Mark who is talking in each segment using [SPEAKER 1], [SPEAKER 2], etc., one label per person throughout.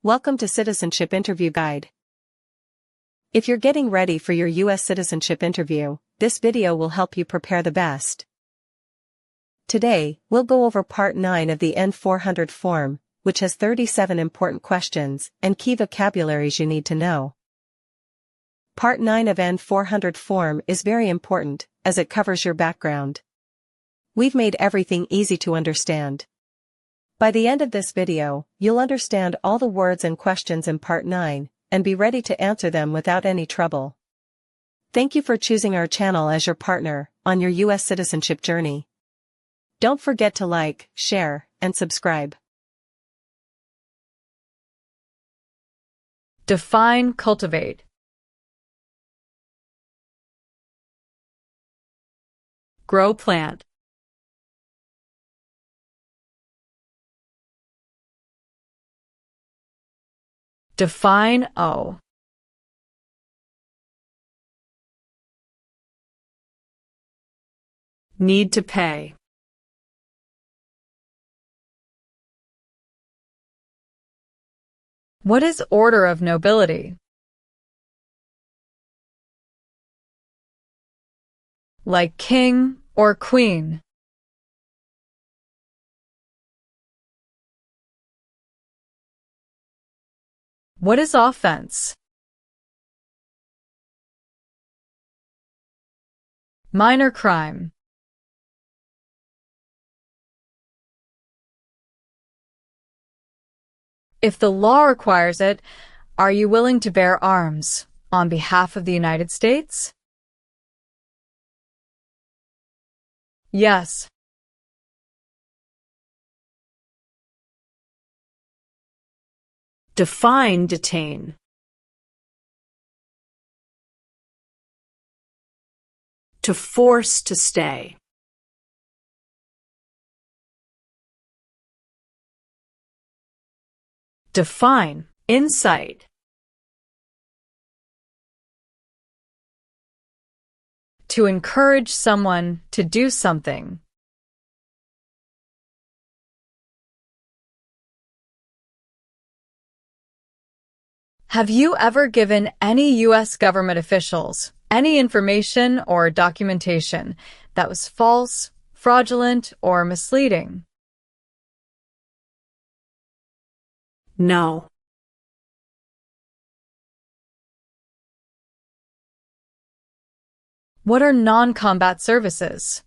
[SPEAKER 1] Welcome to Citizenship Interview Guide. If you're getting ready for your US citizenship interview, this video will help you prepare the best. Today, we'll go over Part 9 of the N-400 form, which has 37 important questions and key vocabularies you need to know. Part 9 of N-400 form is very important, as it covers your background. We've made everything easy to understand. By the end of this video, you'll understand all the words and questions in Part 9, and be ready to answer them without any trouble. Thank you for choosing our channel as your partner on your US citizenship journey. Don't forget to like, share, and subscribe.
[SPEAKER 2] Define cultivate. Grow plant. Define owe. Need to pay. What is order of nobility? Like king or queen. What is offense? Minor crime. If the law requires it, are you willing to bear arms on behalf of the United States? Yes. Define detain. To force to stay. Define incite. To encourage someone to do something. Have you ever given any U.S. government officials any information or documentation that was false, fraudulent, or misleading? No. What are non-combat services?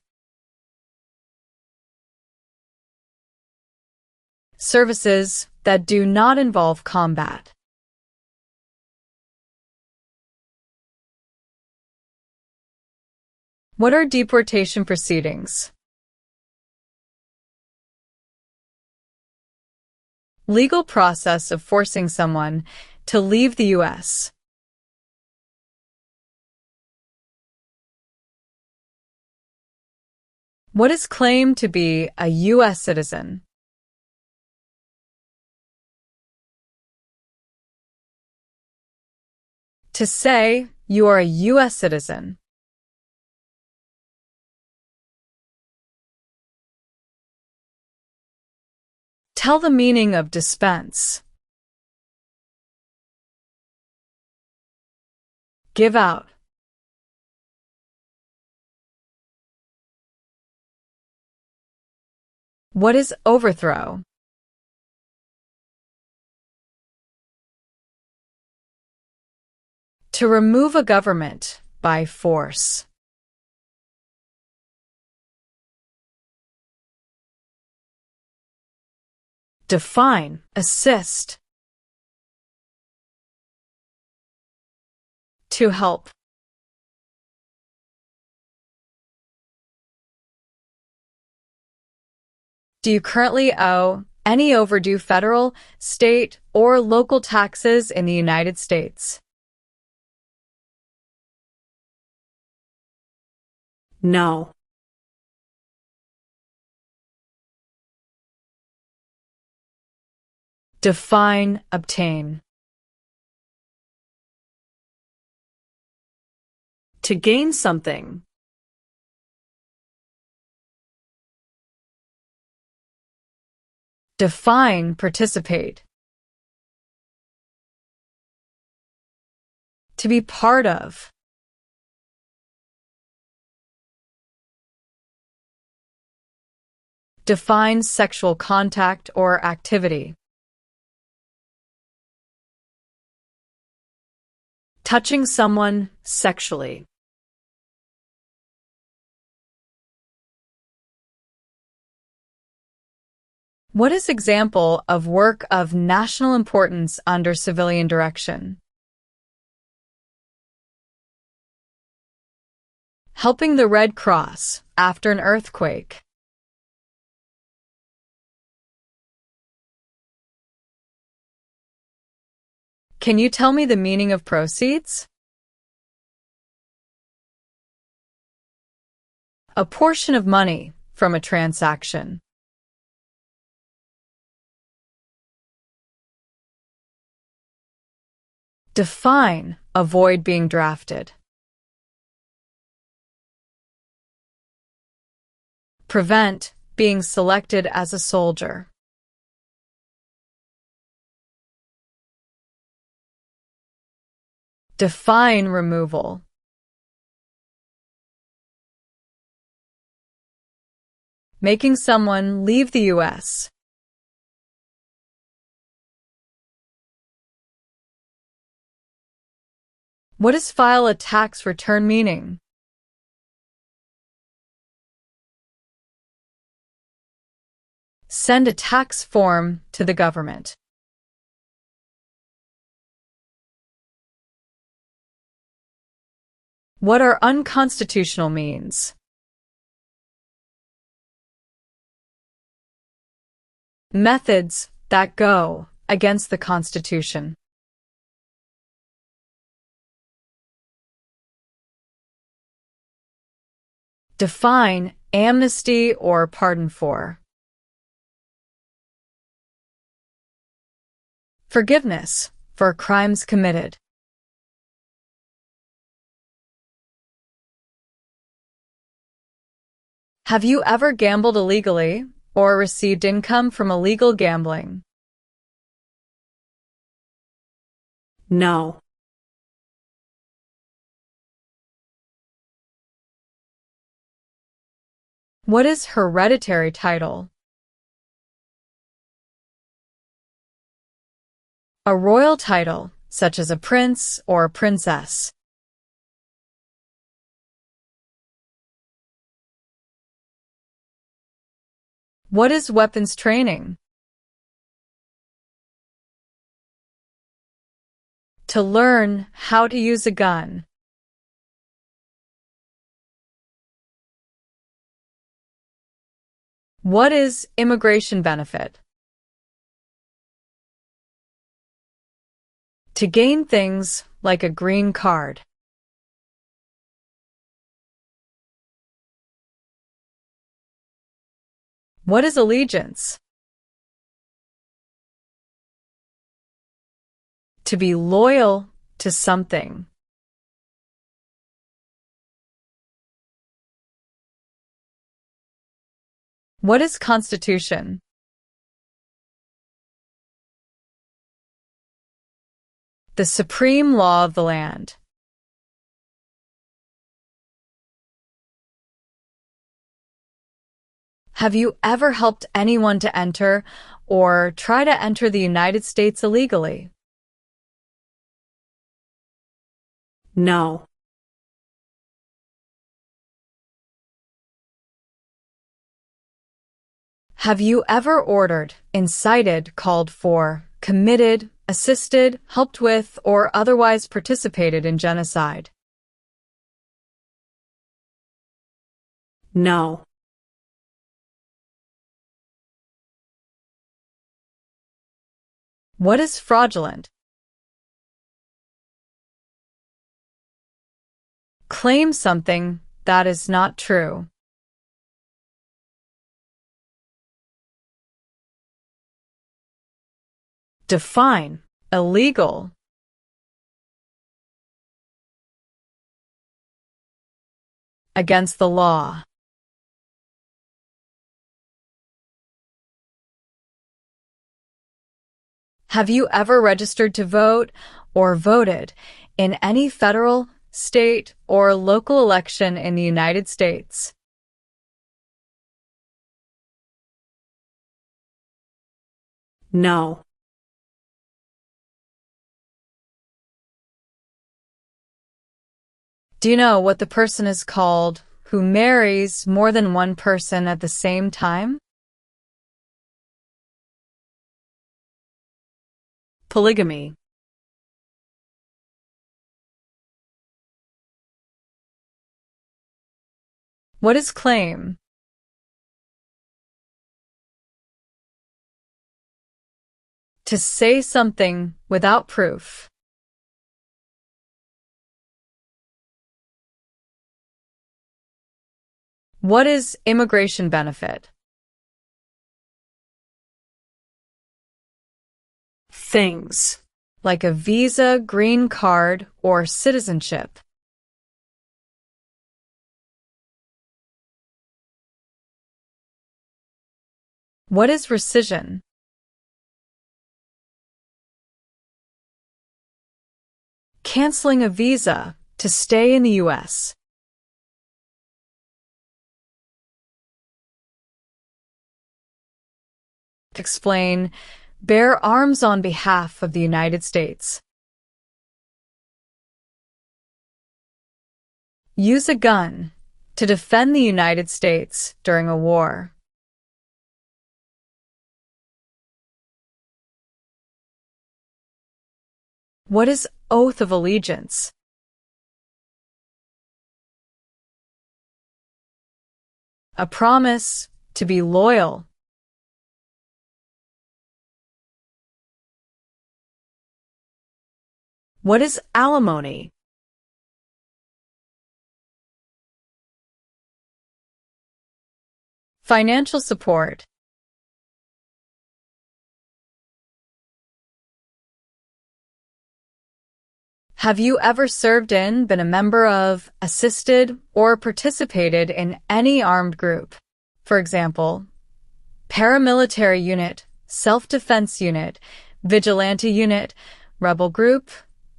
[SPEAKER 2] Services that do not involve combat. What are deportation proceedings? Legal process of forcing someone to leave the U.S. What is claimed to be a U.S. citizen? To say you are a U.S. citizen. Tell the meaning of dispense. Give out. What is overthrow? To remove a government by force. Define assist. To help. Do you currently owe any overdue federal, state, or local taxes in the United States? No. Define obtain. To gain something. Define participate. To be part of. Define sexual contact or activity. Touching someone sexually. What is example of work of national importance under civilian direction? Helping the Red Cross after an earthquake. Can you tell me the meaning of proceeds? A portion of money from a transaction. Define avoid being drafted. Prevent being selected as a soldier. Define removal. Making someone leave the U.S. What does file a tax return meaning? Send a tax form to the government. What are unconstitutional means? Methods that go against the Constitution. Define amnesty or pardon for. Forgiveness for crimes committed. Have you ever gambled illegally or received income from illegal gambling?
[SPEAKER 1] No.
[SPEAKER 2] What is hereditary title? A royal title, such as a prince or princess. What is weapons training? To learn how to use a gun. What is immigration benefit? To gain things like a green card. What is allegiance? To be loyal to something. What is constitution? The supreme law of the land. Have you ever helped anyone to enter or try to enter the United States illegally?
[SPEAKER 1] No.
[SPEAKER 2] Have you ever ordered, incited, called for, committed, assisted, helped with, or otherwise participated in genocide?
[SPEAKER 1] No.
[SPEAKER 2] What is fraudulent? Claim something that is not true. Define illegal. Against the law. Have you ever registered to vote or voted in any federal, state, or local election in the United States?
[SPEAKER 1] No.
[SPEAKER 2] Do you know what the person is called who marries more than one person at the same time?
[SPEAKER 1] Polygamy.
[SPEAKER 2] What is claim? To say something without proof. What is immigration benefit?
[SPEAKER 1] Things.
[SPEAKER 2] Like a visa, green card, or citizenship. What is rescission? Canceling a visa to stay in the U.S. Explain, bear arms on behalf of the United States. Use a gun to defend the United States during a war. What is oath of allegiance? A promise to be loyal. What is alimony? Financial support. Have you ever served in, been a member of, assisted, or participated in any armed group? For example, paramilitary unit, self-defense unit, vigilante unit, rebel group,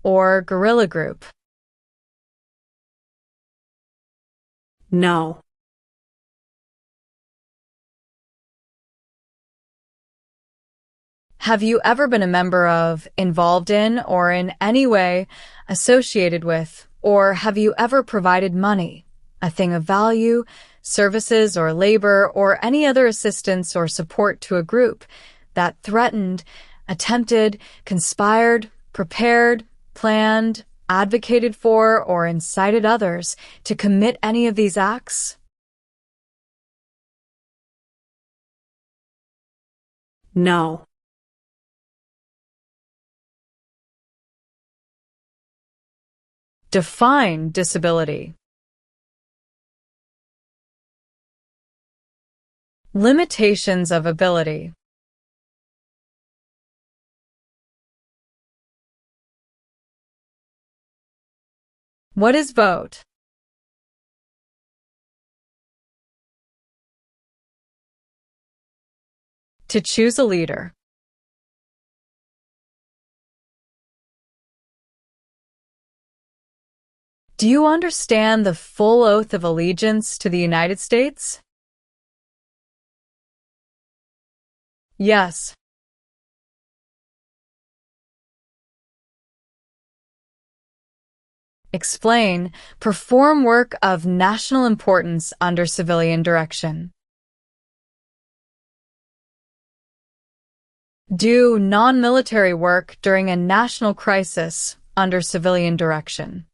[SPEAKER 2] or guerrilla group?
[SPEAKER 1] No.
[SPEAKER 2] Have you ever been a member of, involved in, or in any way associated with, or have you ever provided money, a thing of value, services or labor, or any other assistance or support to a group that threatened, attempted, conspired, prepared, planned, advocated for, or incited others to commit any of these acts?
[SPEAKER 1] No.
[SPEAKER 2] Define disability. Limitations of ability. What is vote? To choose a leader. Do you understand the full oath of allegiance to the United States? Yes. Explain, perform work of national importance under civilian direction. Do non-military work during a national crisis under civilian direction.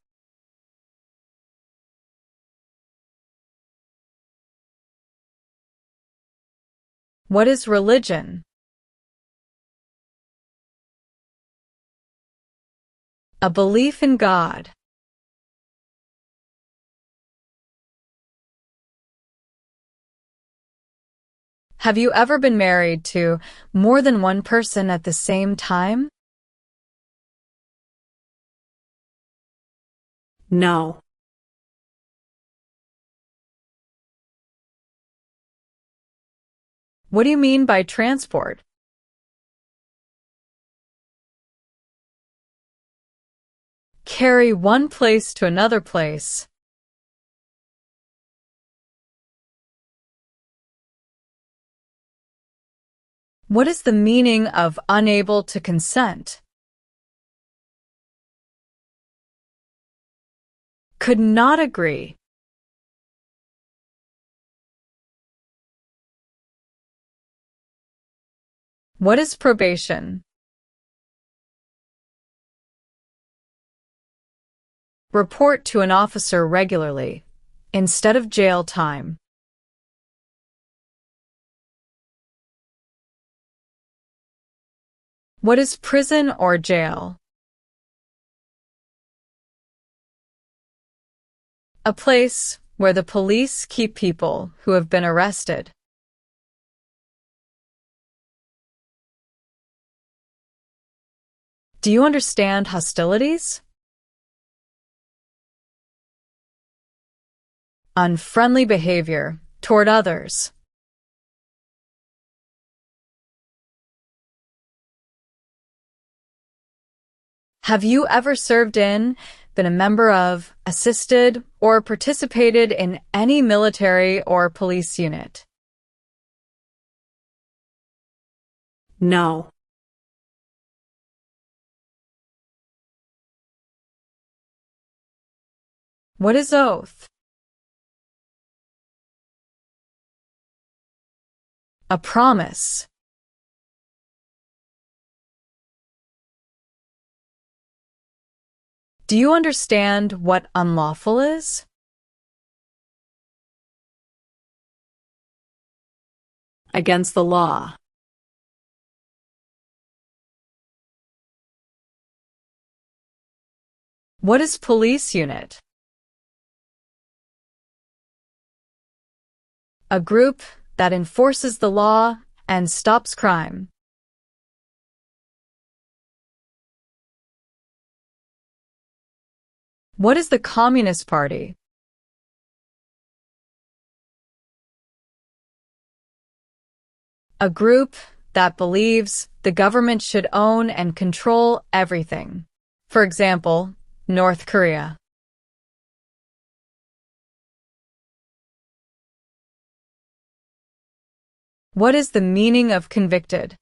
[SPEAKER 2] What is religion? A belief in God. Have you ever been married to more than one person at the same time?
[SPEAKER 1] No.
[SPEAKER 2] What do you mean by transport? carry one place to another place? What is the meaning of unable to consent? Could not agree. What is probation? Report to an officer regularly, instead of jail time. What is prison or jail? A place where the police keep people who have been arrested. Do you understand hostilities? Unfriendly behavior toward others. Have you ever served in, been a member of, assisted, or participated in any military or police unit?
[SPEAKER 1] No.
[SPEAKER 2] What is oath? A promise. Do you understand what unlawful is?
[SPEAKER 1] Against the law.
[SPEAKER 2] What is police unit? A group that enforces the law and stops crime. What is the Communist Party? A group that believes the government should own and control everything. For example, North Korea. What is the meaning of convicted?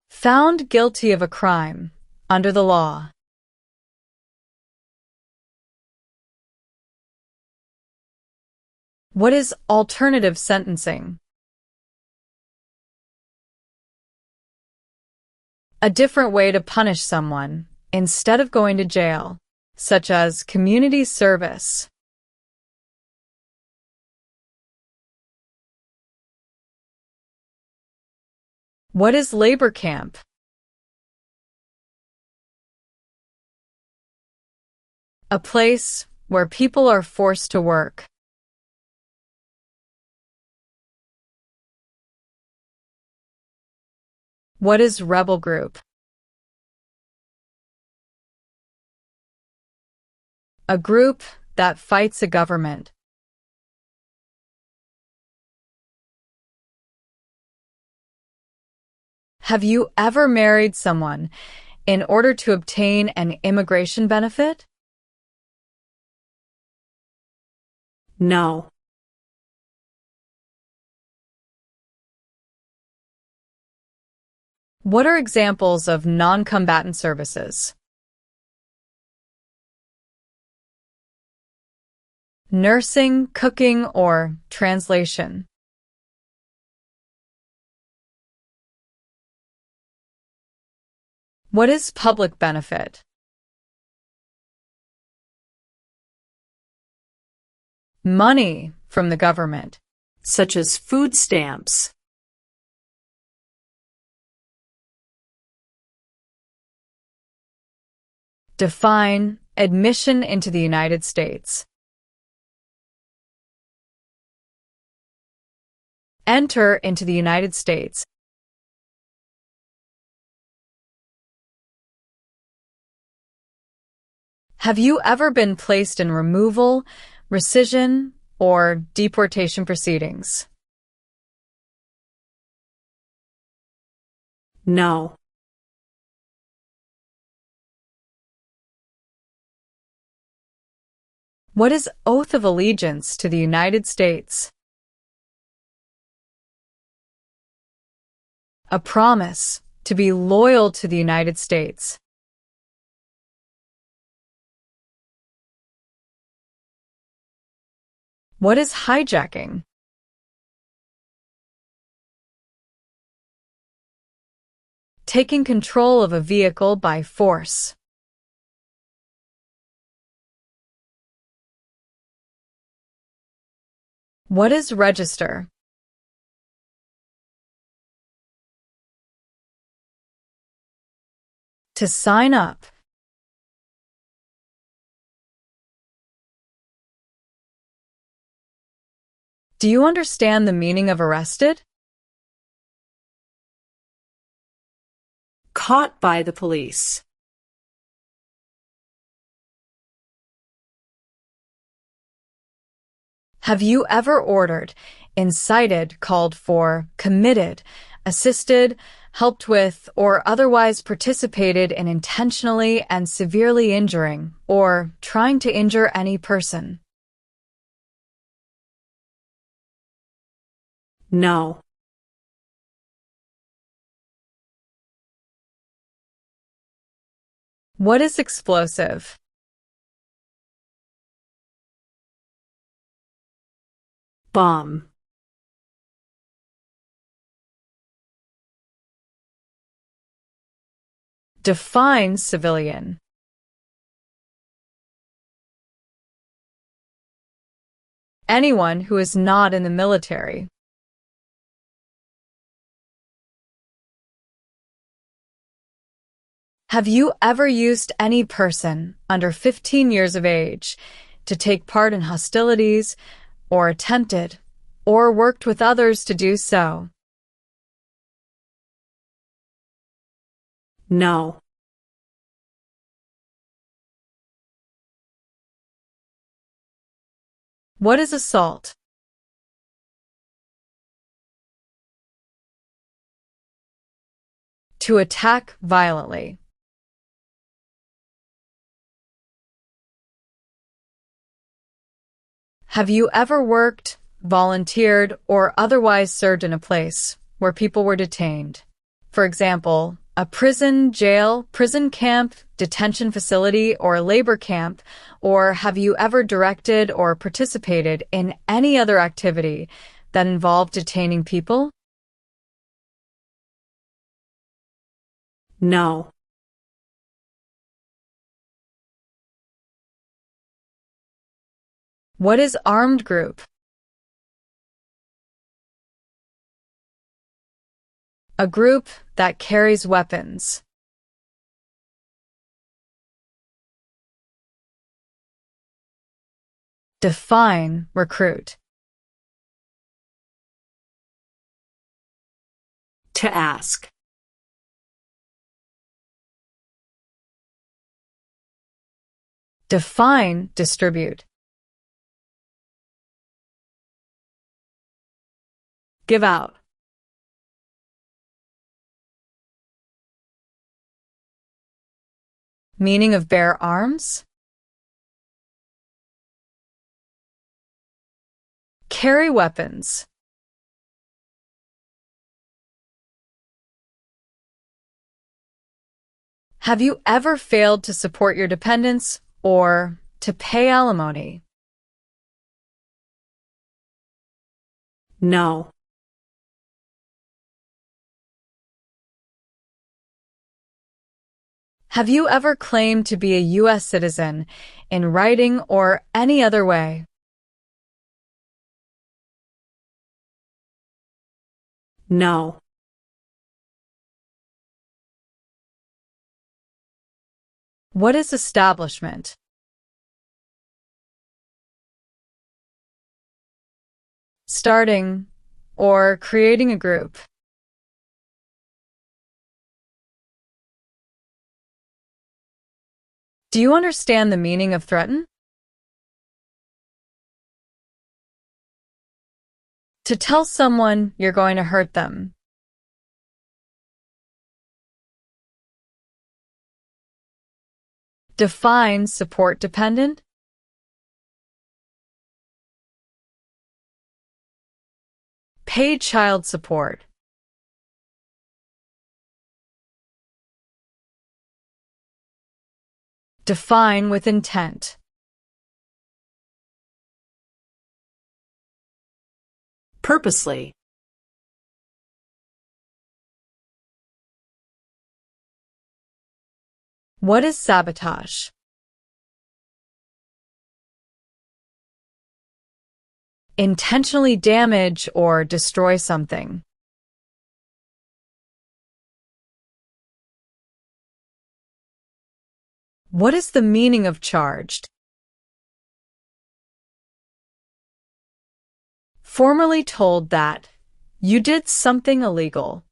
[SPEAKER 2] Found guilty of a crime under the law. What is alternative sentencing? A different way to punish someone instead of going to jail, such as community service. What is labor camp? A place where people are forced to work. What is rebel group? A group that fights a government. Have you ever married someone in order to obtain an immigration benefit?
[SPEAKER 1] No.
[SPEAKER 2] What are examples of non-combatant services? Nursing, cooking, or translation. What is public benefit? Money from the government,
[SPEAKER 1] Such as food stamps.
[SPEAKER 2] Define admission into the United States. Enter into the United States. Have you ever been placed in removal, rescission, or deportation proceedings?
[SPEAKER 1] No.
[SPEAKER 2] What is oath of allegiance to the United States? A promise to be loyal to the United States. What is hijacking? Taking control of a vehicle by force. What is register? To sign up. Do you understand the meaning of arrested?
[SPEAKER 1] Caught by the police.
[SPEAKER 2] Have you ever ordered, incited, called for, committed, assisted, helped with, or otherwise participated in intentionally and severely injuring or trying to injure any person?
[SPEAKER 1] No.
[SPEAKER 2] What is explosive?
[SPEAKER 1] Bomb.
[SPEAKER 2] Define civilian. Anyone who is not in the military. Have you ever used any person under 15 years of age to take part in hostilities, or attempted, or worked with others to do so?
[SPEAKER 1] No.
[SPEAKER 2] What is assault? To attack violently. Have you ever worked, volunteered, or otherwise served in a place where people were detained? For example, a prison, jail, prison camp, detention facility, or labor camp, or have you ever directed or participated in any other activity that involved detaining people?
[SPEAKER 1] No.
[SPEAKER 2] What is armed group? A group that carries weapons. Define recruit.
[SPEAKER 1] To ask.
[SPEAKER 2] Define distribute. Give out. Meaning of bear arms? Carry weapons. Have you ever failed to support your dependents or to pay alimony?
[SPEAKER 1] No.
[SPEAKER 2] Have you ever claimed to be a US citizen in writing or any other way?
[SPEAKER 1] No.
[SPEAKER 2] What is establishment? Starting or creating a group. Do you understand the meaning of threaten? To tell someone you're going to hurt them. Define support dependent. Paid child support. Define with intent.
[SPEAKER 3] Purposely.
[SPEAKER 2] What is sabotage? Intentionally damage or destroy something. What is the meaning of charged? Formerly told that you did something illegal.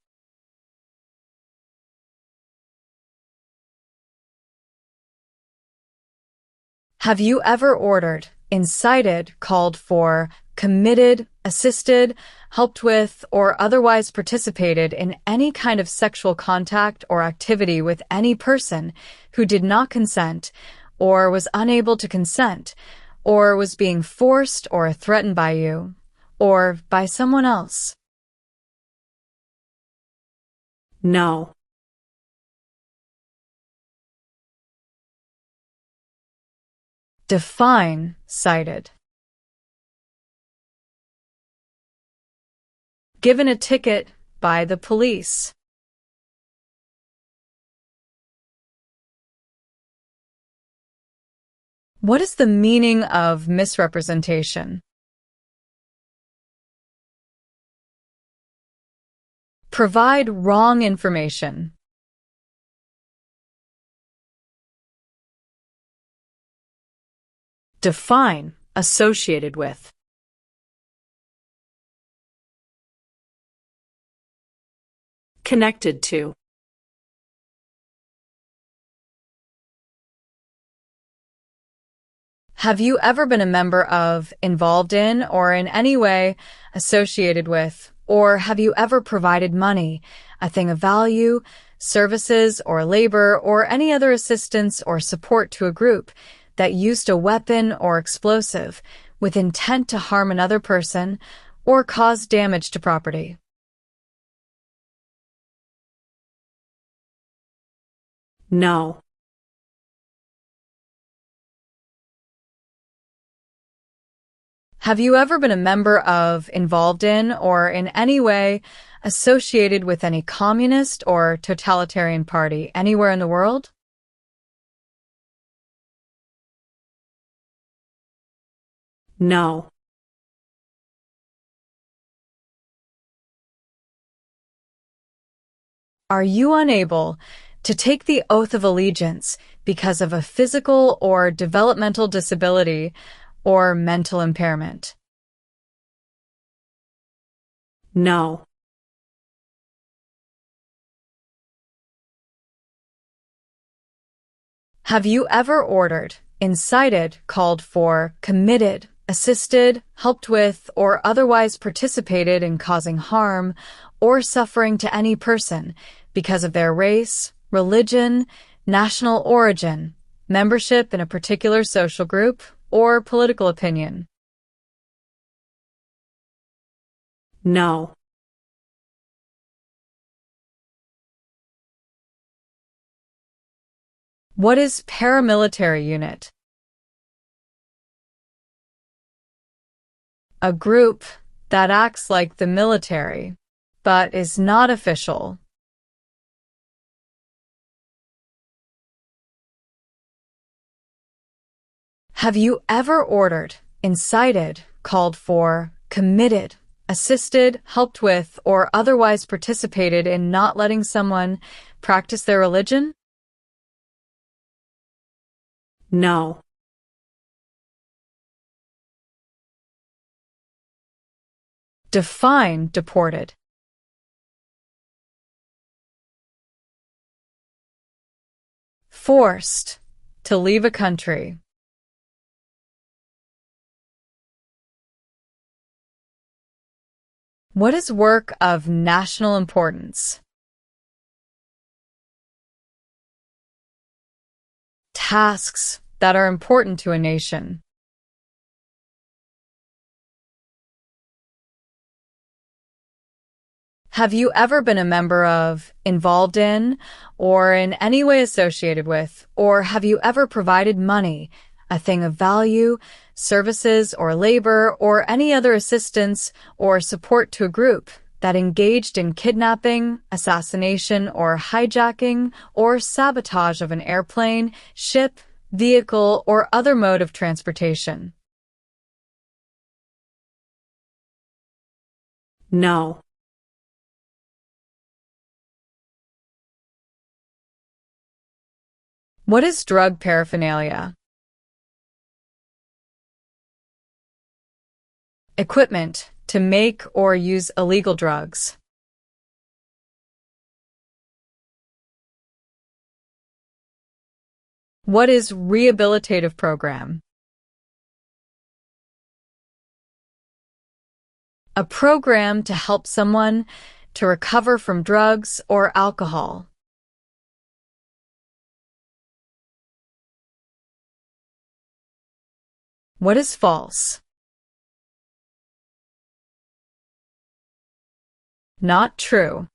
[SPEAKER 2] Have you ever ordered, incited, called for, committed, assisted, helped with, or otherwise participated in any kind of sexual contact or activity with any person who did not consent, or was unable to consent, or was being forced or threatened by you, or by someone else?
[SPEAKER 3] No.
[SPEAKER 2] Define cited. Given a ticket by the police. What is the meaning of misrepresentation? Provide wrong information. Define associated with.
[SPEAKER 3] Connected to.
[SPEAKER 2] Have you ever been a member of, involved in, or in any way associated with, or have you ever provided money, a thing of value, services or labor, or any other assistance or support to a group that used a weapon or explosive with intent to harm another person or cause damage to property?
[SPEAKER 3] No.
[SPEAKER 2] Have you ever been a member of, involved in, or in any way associated with any communist or totalitarian party anywhere in the world?
[SPEAKER 3] No.
[SPEAKER 2] Are you unable to take the oath of allegiance because of a physical or developmental disability or mental impairment?
[SPEAKER 3] No.
[SPEAKER 2] Have you ever ordered, incited, called for, committed, assisted, helped with, or otherwise participated in causing harm or suffering to any person because of their race, religion, national origin, membership in a particular social group, or political opinion?
[SPEAKER 3] No.
[SPEAKER 2] What is paramilitary unit? A group that acts like the military, but is not official. Have you ever ordered, incited, called for, committed, assisted, helped with, or otherwise participated in not letting someone practice their religion?
[SPEAKER 3] No.
[SPEAKER 2] Define deported. Forced to leave a country. What is work of national importance? Tasks that are important to a nation. Have you ever been a member of, involved in, or in any way associated with, or have you ever provided money, a thing of value, services or labor, or any other assistance or support to a group that engaged in kidnapping, assassination, or hijacking, or sabotage of an airplane, ship, vehicle, or other mode of transportation?
[SPEAKER 3] No.
[SPEAKER 2] What is drug paraphernalia? Equipment to make or use illegal drugs. What is rehabilitative program? A program to help someone to recover from drugs or alcohol. What is false? Not true.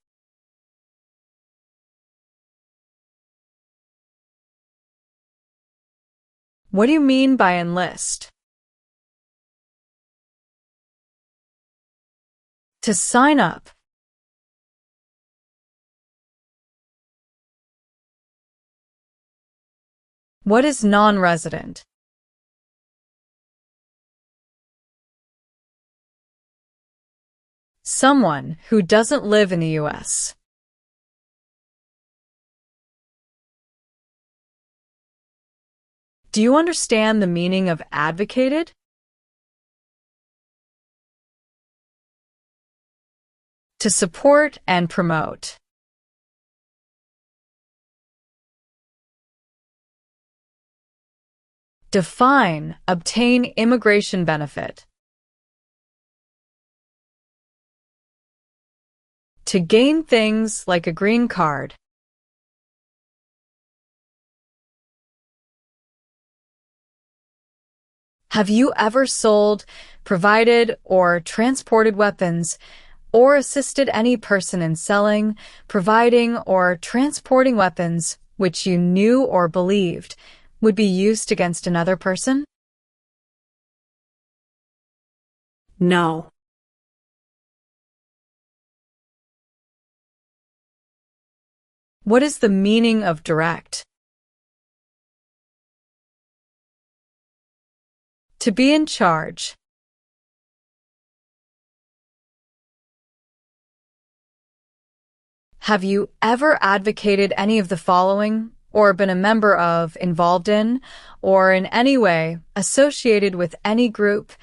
[SPEAKER 2] What do you mean by enlist? To sign up. What is non-resident? Someone who doesn't live in the US. Do you understand the meaning of advocated? To support and promote. Define, obtain immigration benefit. To gain things like a green card. Have you ever sold, provided, or transported weapons, or assisted any person in selling, providing, or transporting weapons which you knew or believed would be used against another person?
[SPEAKER 3] No.
[SPEAKER 2] What is the meaning of direct? To be in charge. Have you ever advocated any of the following, or been a member of, involved in, or in any way associated with any group,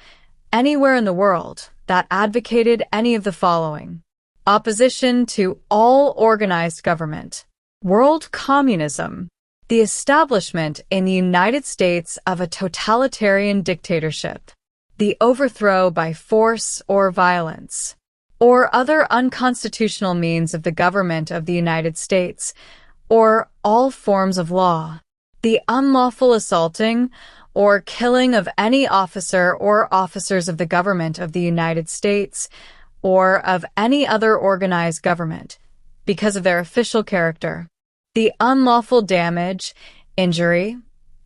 [SPEAKER 2] anywhere in the world, that advocated any of the following? Opposition to all organized government, world communism, the establishment in the United States of a totalitarian dictatorship, the overthrow by force or violence, or other unconstitutional means of the government of the United States, or all forms of law, the unlawful assaulting or killing of any officer or officers of the government of the United States, or of any other organized government, because of their official character, the unlawful damage, injury,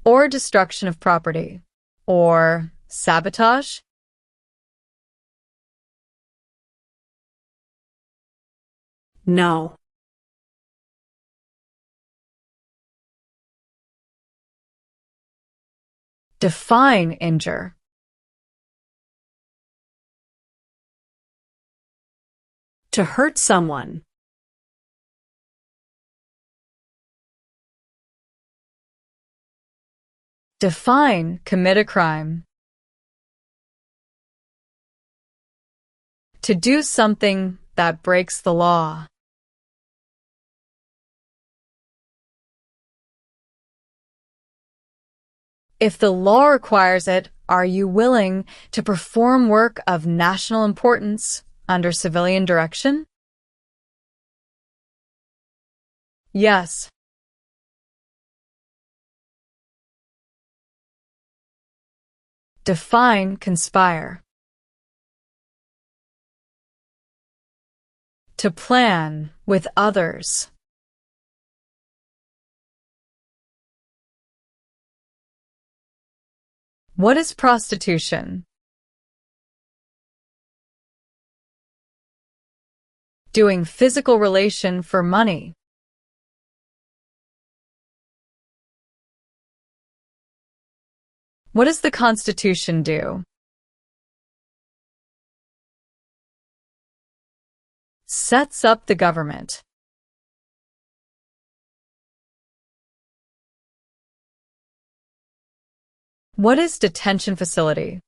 [SPEAKER 2] or destruction of property, or sabotage.
[SPEAKER 3] No.
[SPEAKER 2] Define injure.
[SPEAKER 3] To hurt someone.
[SPEAKER 2] Define commit a crime. To do something that breaks the law. If the law requires it, are you willing to perform work of national importance under civilian direction? Yes. Define conspire. To plan with others. What is prostitution? Doing physical relation for money. What does the Constitution do? Sets up the government. What is detention facility?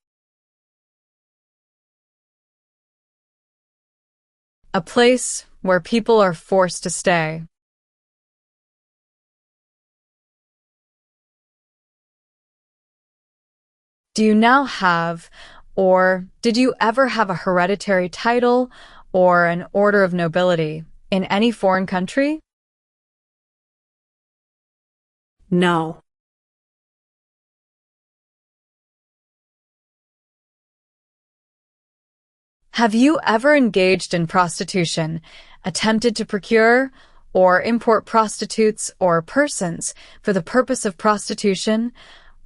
[SPEAKER 2] A place where people are forced to stay. Do you now have, or did you ever have a hereditary title or an order of nobility in any foreign country?
[SPEAKER 3] No.
[SPEAKER 2] Have you ever engaged in prostitution, attempted to procure or import prostitutes or persons for the purpose of prostitution,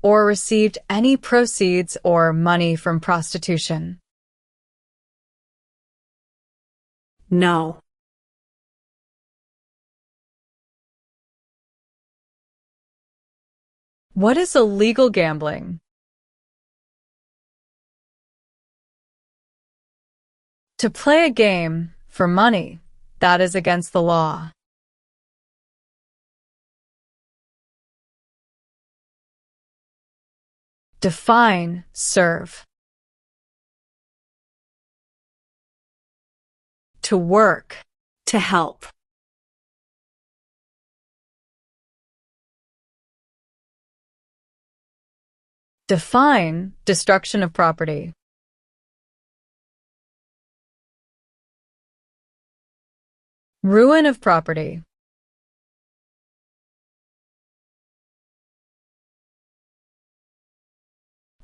[SPEAKER 2] or received any proceeds or money from prostitution?
[SPEAKER 3] No.
[SPEAKER 2] What is illegal gambling? To play a game for money that is against the law. Define serve. To work.
[SPEAKER 3] To help.
[SPEAKER 2] Define destruction of property. Ruin of property.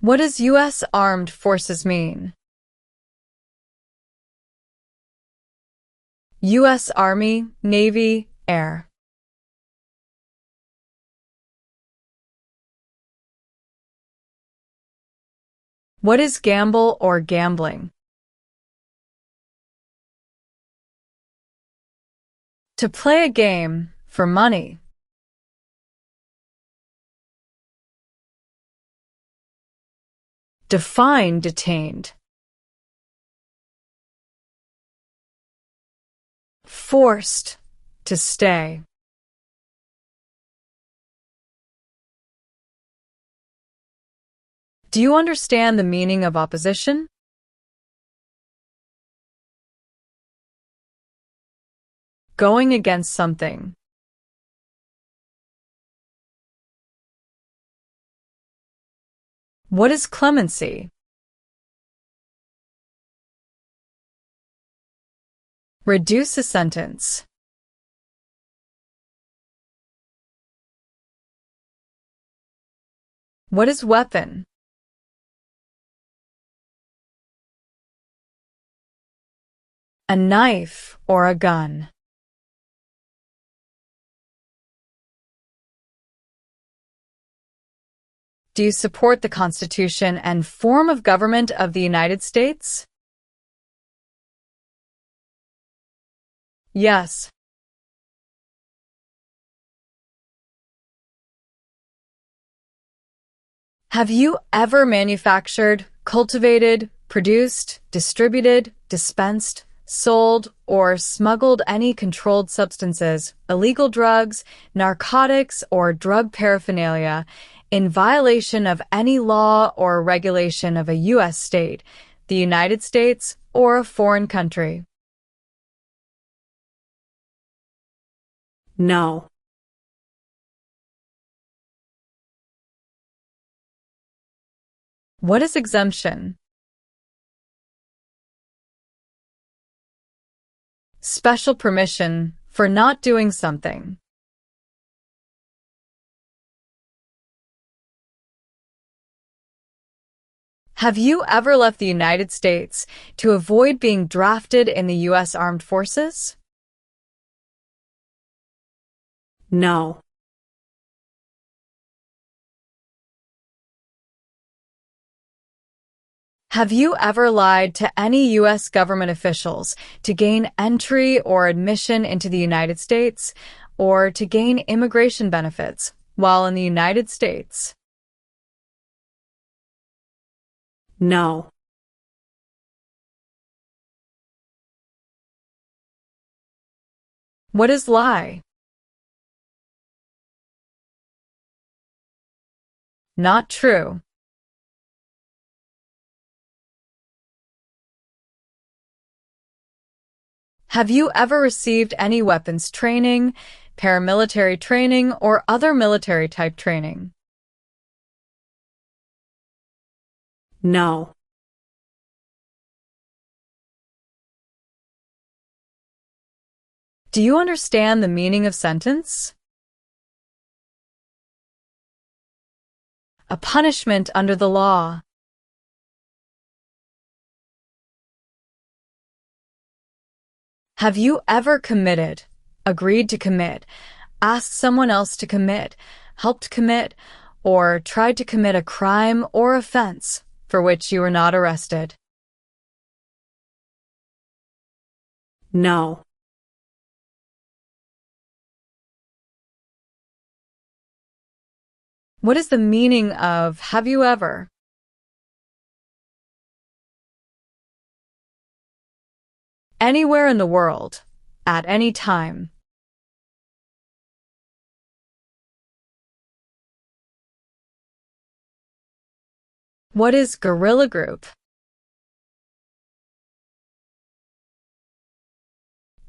[SPEAKER 2] What does U.S. Armed Forces mean? U.S. Army, Navy, Air. What is gamble or gambling? To play a game for money. Define detained. Forced to stay. Do you understand the meaning of opposition? Going against something. What is clemency? Reduce a sentence. What is weapon? A knife or a gun. Do you support the Constitution and form of government of the United States? Yes. Have you ever manufactured, cultivated, produced, distributed, dispensed, sold, or smuggled any controlled substances, illegal drugs, narcotics, or drug paraphernalia in violation of any law or regulation of a U.S. state, the United States, or a foreign country?
[SPEAKER 3] No.
[SPEAKER 2] What is exemption? Special permission for not doing something. Have you ever left the United States to avoid being drafted in the U.S. Armed Forces?
[SPEAKER 3] No.
[SPEAKER 2] Have you ever lied to any U.S. government officials to gain entry or admission into the United States, or to gain immigration benefits while in the United States?
[SPEAKER 3] No.
[SPEAKER 2] What is lie? Not true. Have you ever received any weapons training, paramilitary training, or other military-type training?
[SPEAKER 3] No.
[SPEAKER 2] Do you understand the meaning of sentence? A punishment under the law. Have you ever committed, agreed to commit, asked someone else to commit, helped commit, or tried to commit a crime or offense for which you were not arrested?
[SPEAKER 3] No.
[SPEAKER 2] What is the meaning of have you ever? Anywhere in the world, at any time. What is guerrilla group?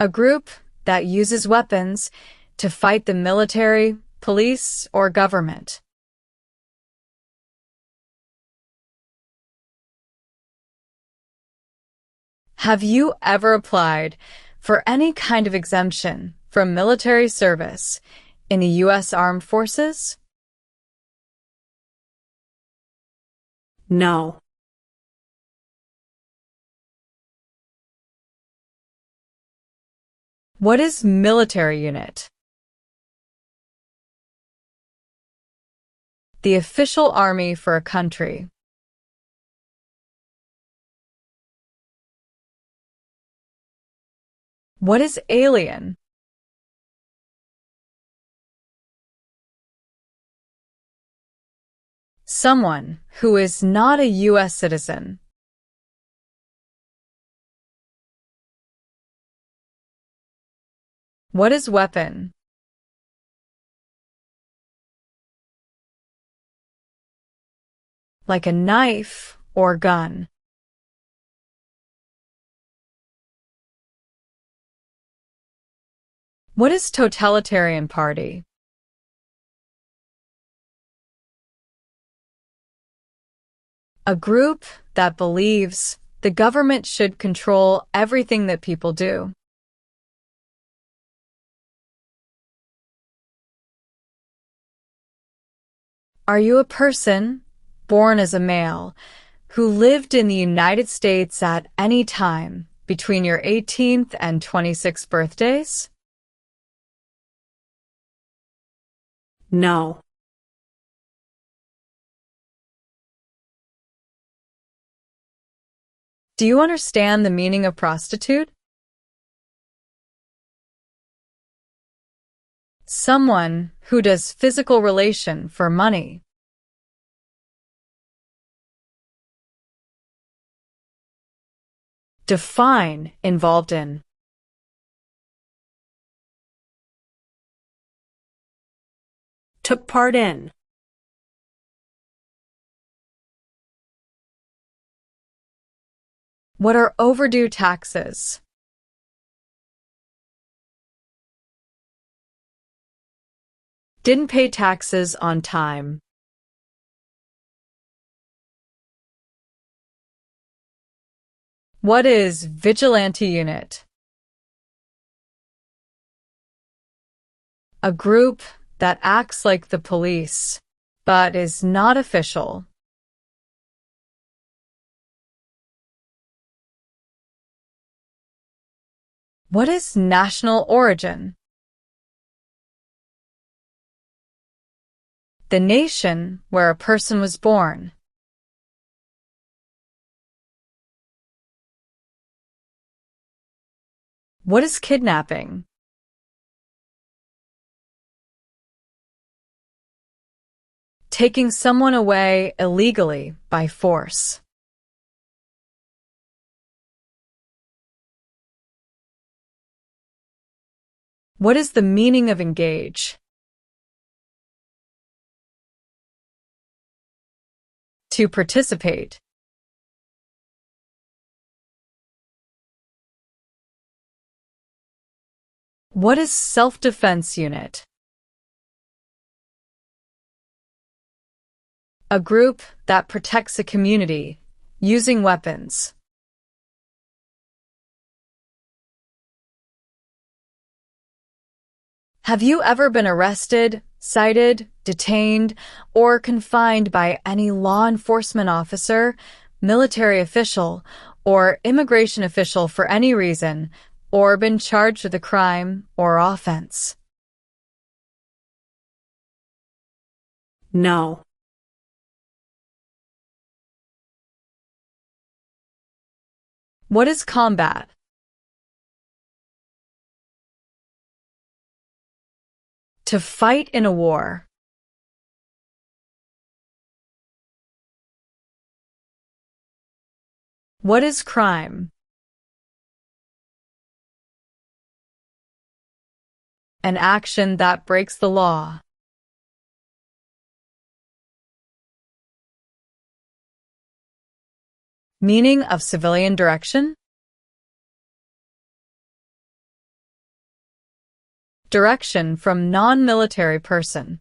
[SPEAKER 2] A group that uses weapons to fight the military, police, or government. Have you ever applied for any kind of exemption from military service in the U.S. Armed Forces?
[SPEAKER 3] No.
[SPEAKER 2] What is military unit? The official army for a country. What is alien? Someone who is not a U.S. citizen. What is weapon? Like a knife or gun. What is totalitarian party? A group that believes the government should control everything that people do. Are you a person born as a male who lived in the United States at any time between your 18th and 26th birthdays?
[SPEAKER 3] No.
[SPEAKER 2] Do you understand the meaning of prostitute? Someone who does physical relation for money. Define involved in.
[SPEAKER 3] Took part in.
[SPEAKER 2] What are overdue taxes? Didn't pay taxes on time. What is vigilante unit? A group that acts like the police, but is not official. What is national origin? The nation where a person was born. What is kidnapping? Taking someone away illegally by force. What is the meaning of engage? To participate. What is self-defense unit? A group that protects a community using weapons. Have you ever been arrested, cited, detained, or confined by any law enforcement officer, military official, or immigration official for any reason, or been charged with a crime or offense?
[SPEAKER 3] No.
[SPEAKER 2] What is combat? To fight in a war. What is crime? An action that breaks the law. Meaning of civilian direction? Direction from non-military person.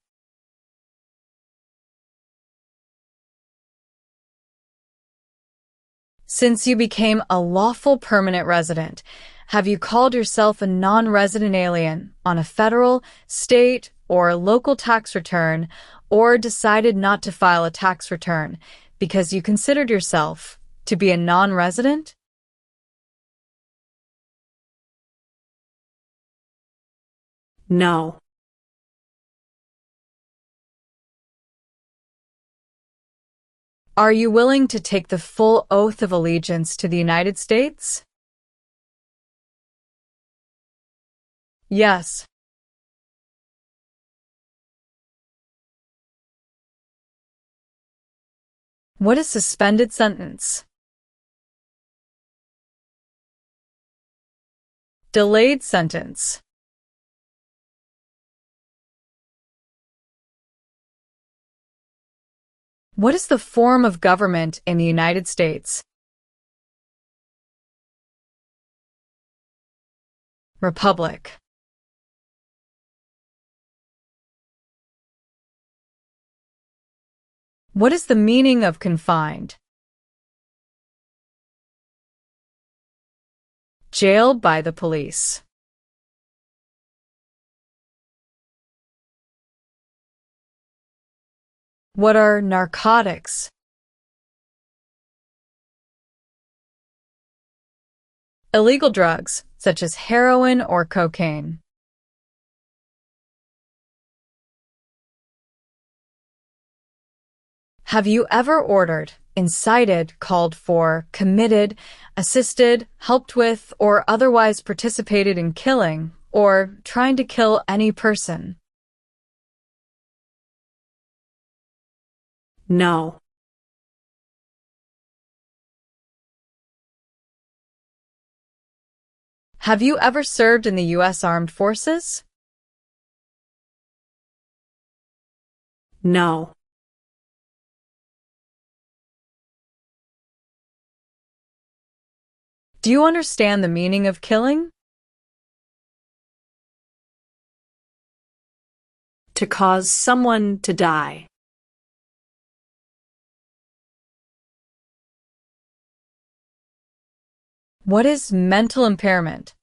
[SPEAKER 2] Since you became a lawful permanent resident, have you called yourself a non-resident alien on a federal, state, or local tax return, or decided not to file a tax return because you considered yourself to be a non-resident?
[SPEAKER 3] No.
[SPEAKER 2] Are you willing to take the full oath of allegiance to the United States? Yes. What is suspended sentence? Delayed sentence. What is the form of government in the United States? Republic. What is the meaning of confined? Jailed by the police. What are narcotics? Illegal drugs, such as heroin or cocaine. Have you ever ordered, incited, called for, committed, assisted, helped with, or otherwise participated in killing, or trying to kill any person?
[SPEAKER 3] No.
[SPEAKER 2] Have you ever served in the U.S. Armed Forces?
[SPEAKER 3] No.
[SPEAKER 2] Do you understand the meaning of killing?
[SPEAKER 3] To cause someone to die.
[SPEAKER 2] What is mental impairment?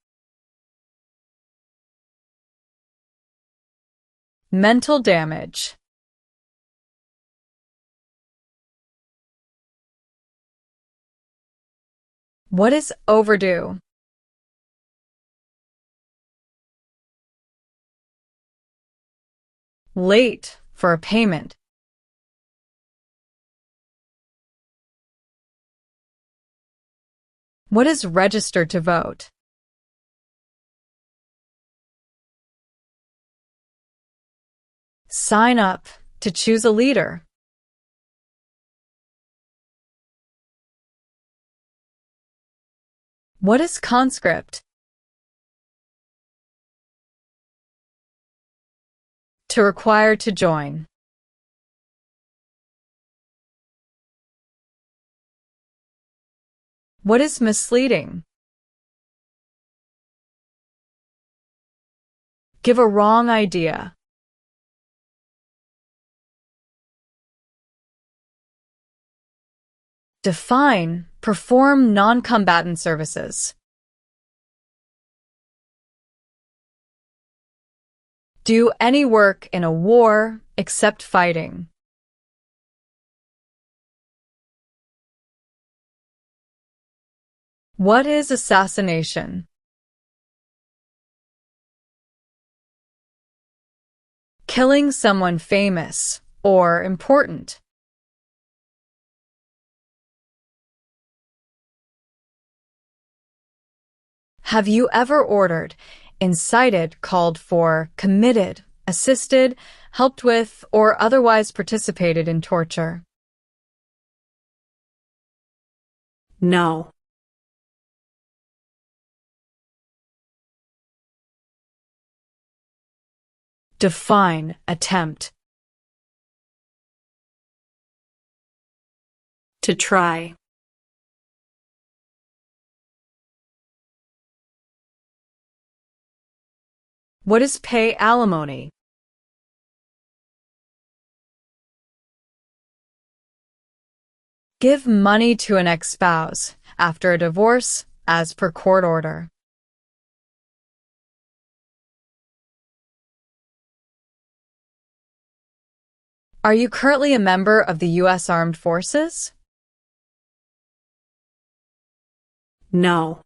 [SPEAKER 2] Mental damage. What is overdue? Late for a payment. What is registered to vote? Sign up to choose a leader. What is conscript? To require to join. What is misleading? Give a wrong idea. Define, perform non-combatant services. Do any work in a war except fighting. What is assassination? Killing someone famous or important. Have you ever ordered, incited, called for, committed, assisted, helped with, or otherwise participated in torture?
[SPEAKER 3] No.
[SPEAKER 2] Define, attempt.
[SPEAKER 3] To try.
[SPEAKER 2] What is pay alimony? Give money to an ex-spouse after a divorce as per court order. Are you currently a member of the U.S. Armed Forces?
[SPEAKER 3] No.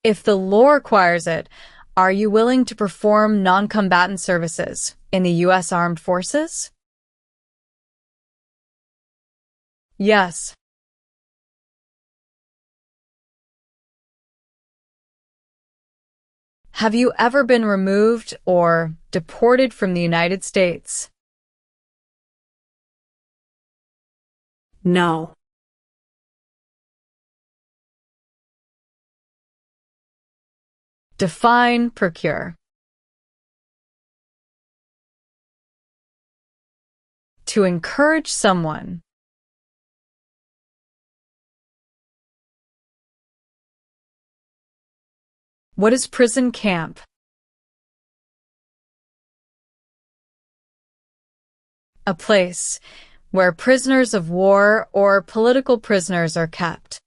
[SPEAKER 2] If the law requires it, are you willing to perform non-combatant services in the U.S. Armed Forces? Yes. Have you ever been removed or deported from the United States?
[SPEAKER 3] No.
[SPEAKER 2] Define, procure. To encourage someone. What is prison camp? A place where prisoners of war or political prisoners are kept.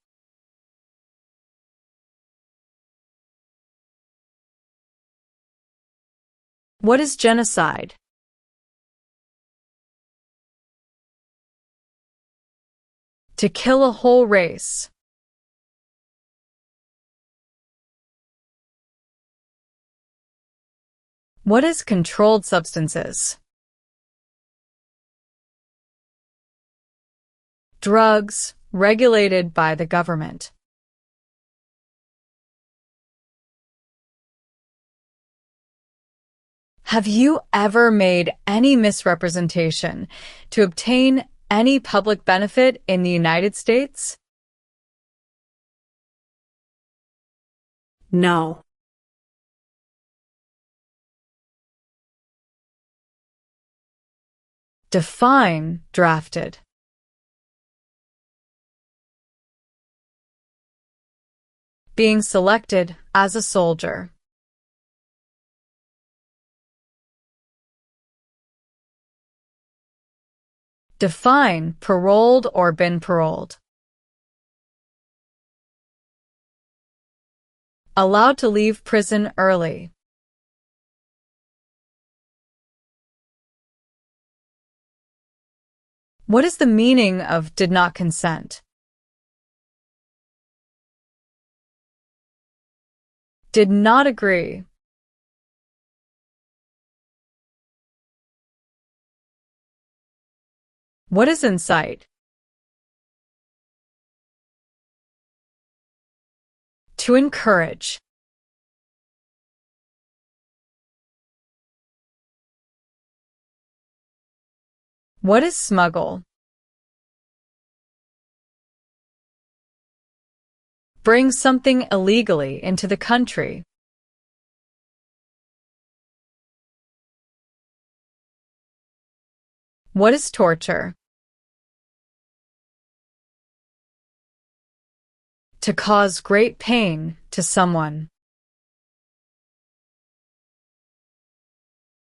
[SPEAKER 2] What is genocide? To kill a whole race. What is controlled substances? Drugs regulated by the government. Have you ever made any misrepresentation to obtain any public benefit in the United States?
[SPEAKER 3] No.
[SPEAKER 2] Define, drafted. Being selected as a soldier. Define, paroled or been paroled. Allowed to leave prison early. What is the meaning of did not consent? did not agree. What is in sight? To encourage. What is smuggle? Bring something illegally into the country. What is torture? To cause great pain to someone.